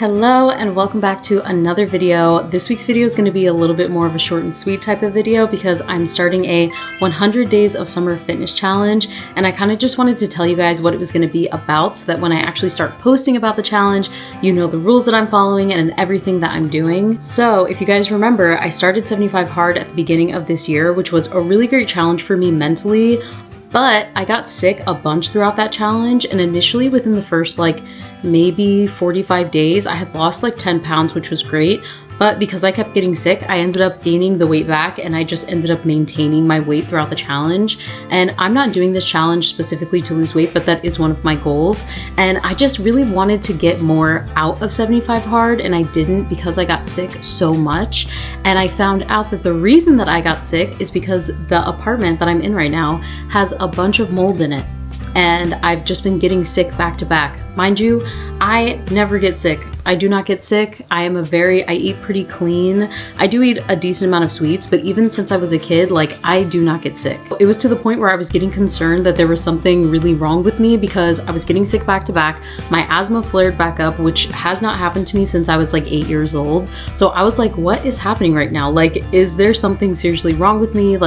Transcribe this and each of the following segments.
Hello and welcome back to another video. This week's video is going to be a little bit more of a short and sweet type of video because I'm starting a 100 days of summer fitness challenge, and I kind of just wanted to tell you guys what it was going to be about so that when I actually start posting about the challenge, you know the rules that I'm following and everything that I'm doing. So if you guys remember, I started 75 Hard at the beginning of this year, which was a really great challenge for me mentally, but I got sick a bunch throughout that challenge, and initially within the first maybe 45 days, I had lost 10 pounds, which was great. But because I kept getting sick, I ended up gaining the weight back, and I just ended up maintaining my weight throughout the challenge. And I'm not doing this challenge specifically to lose weight, but that is one of my goals. And I just really wanted to get more out of 75 Hard, and I didn't because I got sick so much. And I found out that the reason that I got sick is because the apartment that I'm in right now has a bunch of mold in it. And I've just been getting sick back to back. Mind you, I never get sick. I do not get sick. I eat pretty clean. I do eat a decent amount of sweets, but even since I was a kid, I do not get sick. It was to the point where I was getting concerned that there was something really wrong with me because I was getting sick back to back. My asthma flared back up, which has not happened to me since I was 8 years old. So I was like, what is happening right now? Is there something seriously wrong with me?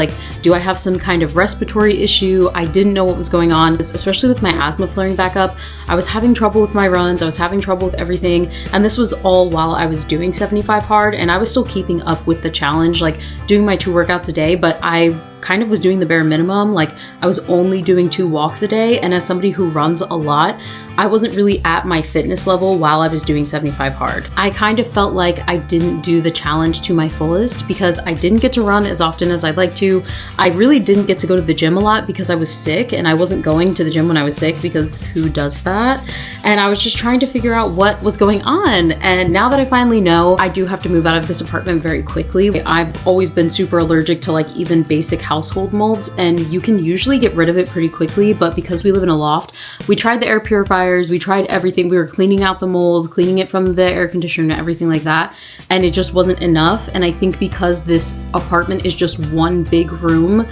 Do I have some kind of respiratory issue? I didn't know what was going on, especially with my asthma flaring back up. I was having trouble with my runs. I was having trouble with everything. And this was all while I was doing 75 Hard, and I was still keeping up with the challenge, doing my 2 workouts a day, but I kind of was doing the bare minimum. I was only doing 2 walks a day, and as somebody who runs a lot, I wasn't really at my fitness level while I was doing 75 Hard. I kind of felt like I didn't do the challenge to my fullest because I didn't get to run as often as I'd like to. I really didn't get to go to the gym a lot because I was sick, and I wasn't going to the gym when I was sick because who does that? And I was just trying to figure out what was going on. And now that I finally know, I do have to move out of this apartment very quickly. I've always been super allergic to even basic household molds, and you can usually get rid of it pretty quickly, but because we live in a loft, we tried the air purifiers, we tried everything. We were cleaning out the mold, cleaning it from the air conditioner and everything like that, and it just wasn't enough. And I think because this apartment is just one big room,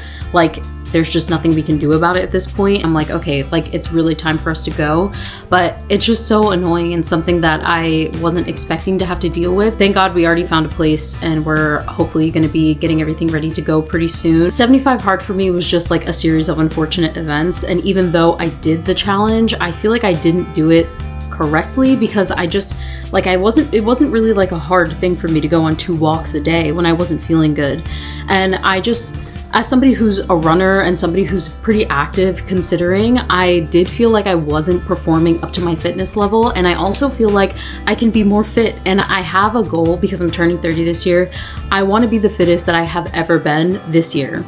there's just nothing we can do about it at this point. I'm okay, it's really time for us to go. But it's just so annoying and something that I wasn't expecting to have to deal with. Thank God we already found a place, and we're hopefully gonna be getting everything ready to go pretty soon. 75 Hard for me was just a series of unfortunate events. And even though I did the challenge, I feel like I didn't do it correctly because I just, it wasn't really a hard thing for me to go on 2 walks a day when I wasn't feeling good. And I just, as somebody who's a runner and somebody who's pretty active considering, I did feel like I wasn't performing up to my fitness level. And I also feel like I can be more fit. And I have a goal because I'm turning 30 this year. I want to be the fittest that I have ever been this year.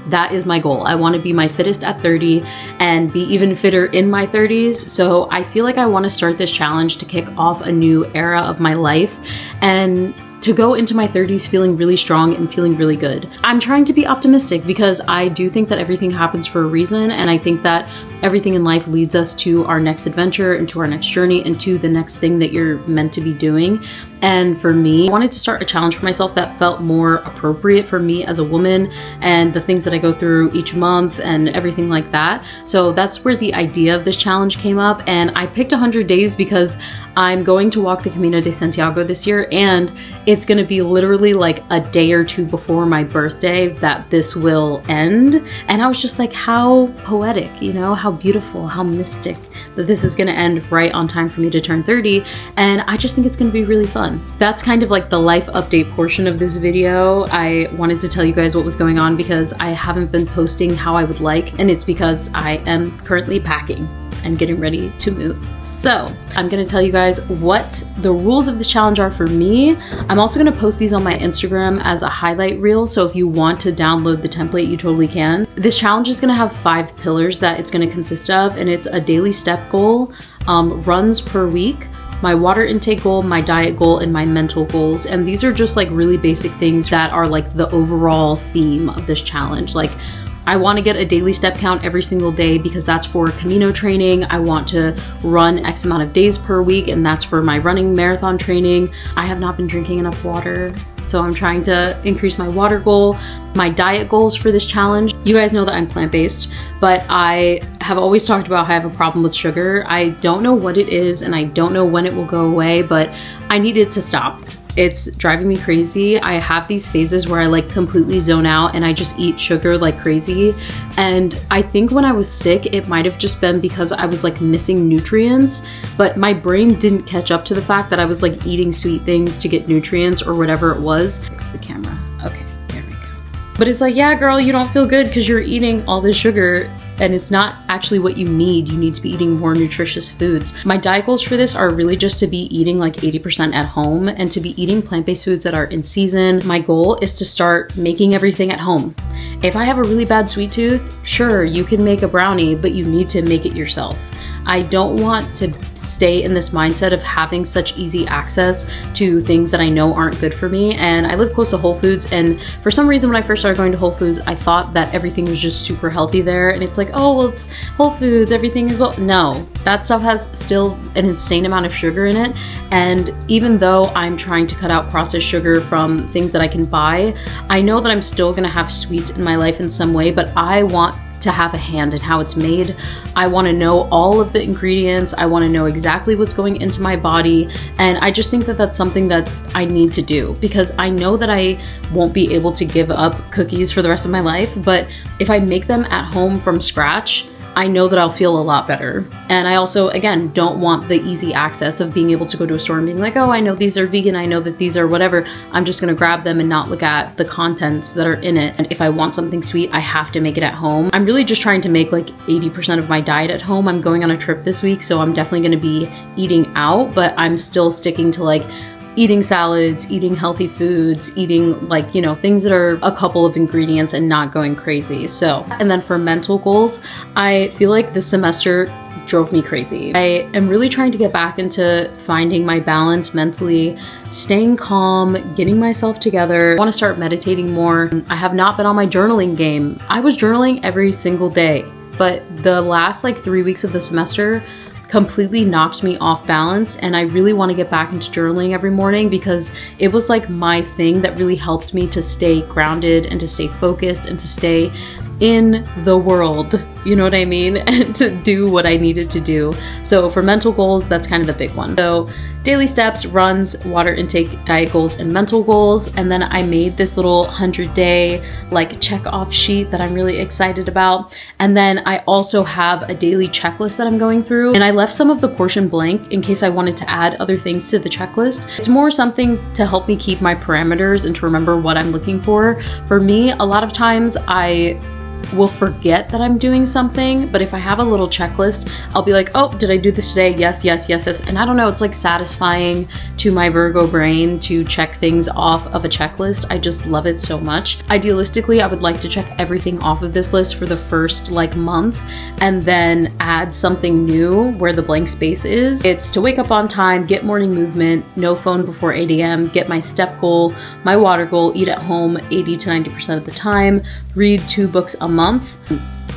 That is my goal. I want to be my fittest at 30 and be even fitter in my 30s. So I feel like I want to start this challenge to kick off a new era of my life and to go into my 30s feeling really strong and feeling really good. I'm trying to be optimistic because I do think that everything happens for a reason, and I think that everything in life leads us to our next adventure and to our next journey and to the next thing that you're meant to be doing. And for me, I wanted to start a challenge for myself that felt more appropriate for me as a woman and the things that I go through each month and everything like that. So that's where the idea of this challenge came up. And I picked 100 days because I'm going to walk the Camino de Santiago this year, and it's going to be literally a day or 2 before my birthday that this will end. And I was just how poetic, how beautiful, how mystic that this is going to end right on time for me to turn 30. And I just think it's going to be really fun. That's kind of the life update portion of this video. I wanted to tell you guys what was going on because I haven't been posting how I would like, and it's because I am currently packing and getting ready to move. So I'm gonna tell you guys what the rules of this challenge are for me. I'm also gonna post these on my Instagram as a highlight reel, so if you want to download the template, you totally can. This challenge is gonna have 5 pillars that it's gonna consist of, and it's a daily step goal, runs per week, my water intake goal, my diet goal, and my mental goals. And these are just really basic things that are the overall theme of this challenge. I want to get a daily step count every single day because that's for Camino training. I want to run X amount of days per week, and that's for my running marathon training. I have not been drinking enough water, so I'm trying to increase my water goal. My diet goals for this challenge. You guys know that I'm plant-based, but I have always talked about how I have a problem with sugar. I don't know what it is, and I don't know when it will go away, but I need it to stop. It's driving me crazy. I have these phases where I like completely zone out and I just eat sugar like crazy. And I think when I was sick, it might have just been because I was like missing nutrients, but my brain didn't catch up to the fact that I was like eating sweet things to get nutrients or whatever it was. Fix the camera. Okay, there we go. But it's like, yeah, girl, you don't feel good because you're eating all this sugar and it's not actually what you need. You need to be eating more nutritious foods. My diet goals for this are really just to be eating like 80% at home and to be eating plant-based foods that are in season. My goal is to start making everything at home. If I have a really bad sweet tooth, sure, you can make a brownie, but you need to make it yourself. I don't want to stay in this mindset of having such easy access to things that I know aren't good for me. And I live close to Whole Foods, and for some reason when I first started going to Whole Foods, I thought that everything was just super healthy there. And it's like, oh, well, it's Whole Foods, everything is well. No, that stuff has still an insane amount of sugar in it. And even though I'm trying to cut out processed sugar from things that I can buy, I know that I'm still gonna have sweets in my life in some way, but I want to have a hand in how it's made. I want to know all of the ingredients. I want to know exactly what's going into my body. And I just think that that's something that I need to do because I know that I won't be able to give up cookies for the rest of my life. But if I make them at home from scratch, I know that I'll feel a lot better. And I also, again, don't want the easy access of being able to go to a store and being like, oh, I know these are vegan, I know that these are whatever. I'm just gonna grab them and not look at the contents that are in it. And if I want something sweet, I have to make it at home. I'm really just trying to make like 80% of my diet at home. I'm going on a trip this week, so I'm definitely gonna be eating out, but I'm still sticking to like eating salads, eating healthy foods, eating like, you know, things that are a couple of ingredients and not going crazy. So, and then for mental goals, I feel like this semester drove me crazy. I am really trying to get back into finding my balance mentally, staying calm, getting myself together. I want to start meditating more. I have not been on my journaling game. I was journaling every single day, but the last like 3 weeks of the semester completely knocked me off balance, and I really want to get back into journaling every morning because it was like my thing that really helped me to stay grounded and to stay focused and to stay in the world, you know what I mean? And to do what I needed to do. So for mental goals, that's kind of the big one. So daily steps, runs, water intake, diet goals, and mental goals. And then I made this little 100-day like check off sheet that I'm really excited about. And then I also have a daily checklist that I'm going through. And I left some of the portion blank in case I wanted to add other things to the checklist. It's more something to help me keep my parameters and to remember what I'm looking for. For me, a lot of times I will forget that I'm doing something, but if I have a little checklist, I'll be like, oh, did I do this today? Yes, yes, yes, yes. And I don't know, it's like satisfying to my Virgo brain to check things off of a checklist. I just love it so much. Idealistically, I would like to check everything off of this list for the first like month and then add something new where the blank space is. It's to wake up on time, get morning movement, no phone before 8 a.m., get my step goal, my water goal, eat at home 80 to 90% of the time, read 2 books a month,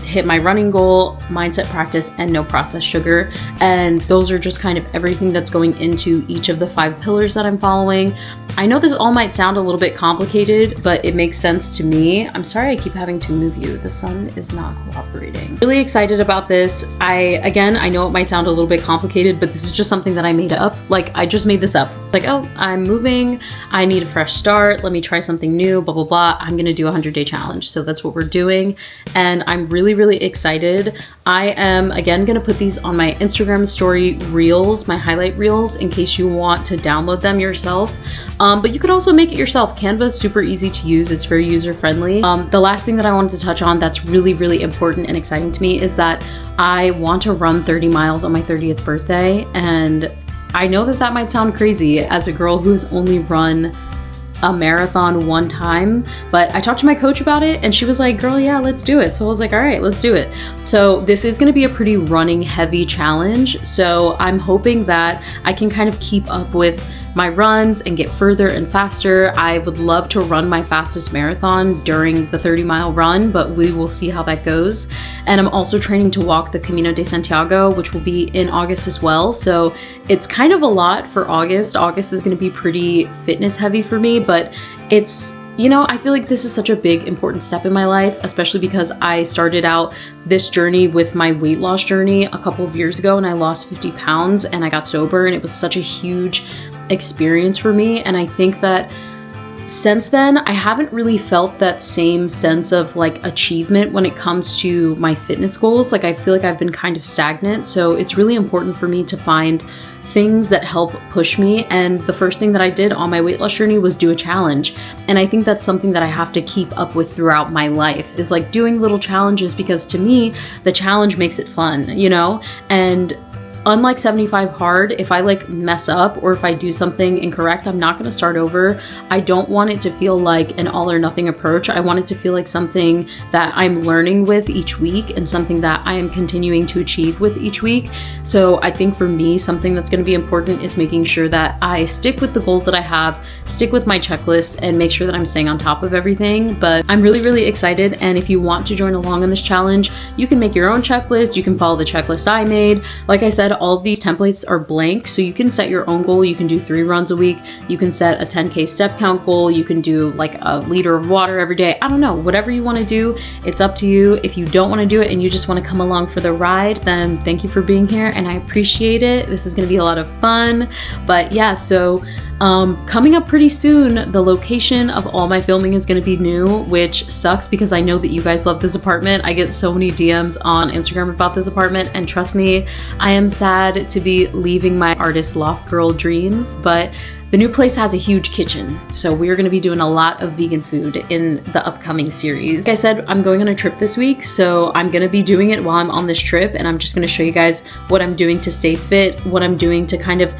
hit my running goal, mindset practice, and no processed sugar. And those are just kind of everything that's going into each of the 5 pillars that I'm following. I know this all might sound a little bit complicated, but it makes sense to me. I'm sorry I keep having to move you. The sun is not cooperating. Really excited about this. I know it might sound a little bit complicated, but this is just something that I made up. Like, I just made this up. Like, oh, I'm moving, I need a fresh start, let me try something new, blah, blah, blah. I'm gonna do a 100-day challenge. So that's what we're doing. And I'm really, really excited. I am, again, gonna put these on my Instagram story reels, my highlight reels, in case you want to download them yourself. But you could also make it yourself. Canva is super easy to use. It's very user-friendly. The last thing that I wanted to touch on that's really, really important and exciting to me is that I want to run 30 miles on my 30th birthday. And I know that that might sound crazy as a girl who has only run a marathon one time, but I talked to my coach about it and she was like, girl, yeah, let's do it. So I was like, all right, let's do it. So this is going to be a pretty running heavy challenge. So I'm hoping that I can kind of keep up with my runs and get further and faster. I would love to run my fastest marathon during the 30-mile run, but we will see how that goes. And I'm also training to walk the Camino de Santiago, which will be in August as well. So it's kind of a lot for August. August is going to be pretty fitness heavy for me, but it's, you know, I feel like this is such a big, important step in my life, especially because I started out this journey with my weight loss journey a couple of years ago, and I lost 50 pounds and I got sober, and it was such a huge experience for me. And I think that since then, I haven't really felt that same sense of like achievement when it comes to my fitness goals. Like, I feel like I've been kind of stagnant. So it's really important for me to find things that help push me. And the first thing that I did on my weight loss journey was do a challenge. And I think that's something that I have to keep up with throughout my life, is like doing little challenges, because to me, the challenge makes it fun, you know? And unlike 75 Hard, if I like mess up or if I do something incorrect, I'm not going to start over. I don't want it to feel like an all or nothing approach. I want it to feel like something that I'm learning with each week and something that I am continuing to achieve with each week. So I think for me, something that's going to be important is making sure that I stick with the goals that I have, stick with my checklist, and make sure that I'm staying on top of everything. But I'm really, really excited. And if you want to join along on this challenge, you can make your own checklist. You can follow the checklist I made. Like I said, all of these templates are blank, so you can set your own goal. You can do 3 runs a week. You can set a 10K step count goal. You can do like a liter of water every day. I don't know, whatever you want to do, it's up to you. If you don't want to do it and you just want to come along for the ride, then thank you for being here and I appreciate it. This is going to be a lot of fun. But yeah, so coming up pretty soon, the location of all my filming is going to be new, which sucks because I know that you guys love this apartment. I get so many DMs on Instagram about this apartment, and trust me, I am sad to be leaving my artist loft girl dreams, but the new place has a huge kitchen, so we're going to be doing a lot of vegan food in the upcoming series. Like I said, I'm going on a trip this week, so I'm going to be doing it while I'm on this trip, and I'm just going to show you guys what I'm doing to stay fit, what I'm doing to kind of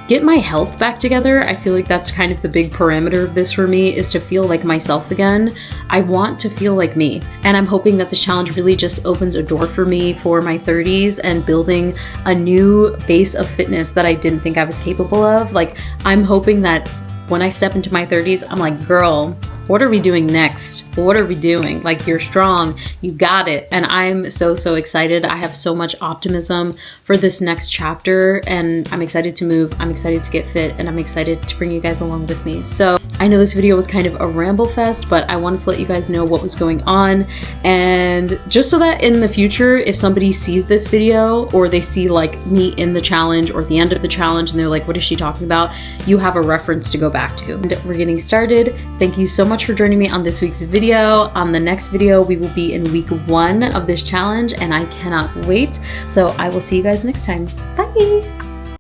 get my health back together. I feel like that's kind of the big parameter of this for me, is to feel like myself again. I want to feel like me. And I'm hoping that this challenge really just opens a door for me for my 30s and building a new base of fitness that I didn't think I was capable of. Like, I'm hoping that when I step into my 30s, I'm like, girl, what are we doing next? What are we doing? Like, you're strong, you got it. And I'm so, so excited. I have so much optimism for this next chapter, and I'm excited to move. I'm excited to get fit, and I'm excited to bring you guys along with me. So I know this video was kind of a ramble fest, but I wanted to let you guys know what was going on. And just so that in the future, if somebody sees this video or they see like me in the challenge or at the end of the challenge and they're like, what is she talking about? You have a reference to go back to. And we're getting started. Thank you so much for joining me on this week's video. On the next video, we will be in week 1 of this challenge, and I cannot wait. So I will see you guys next time. Bye.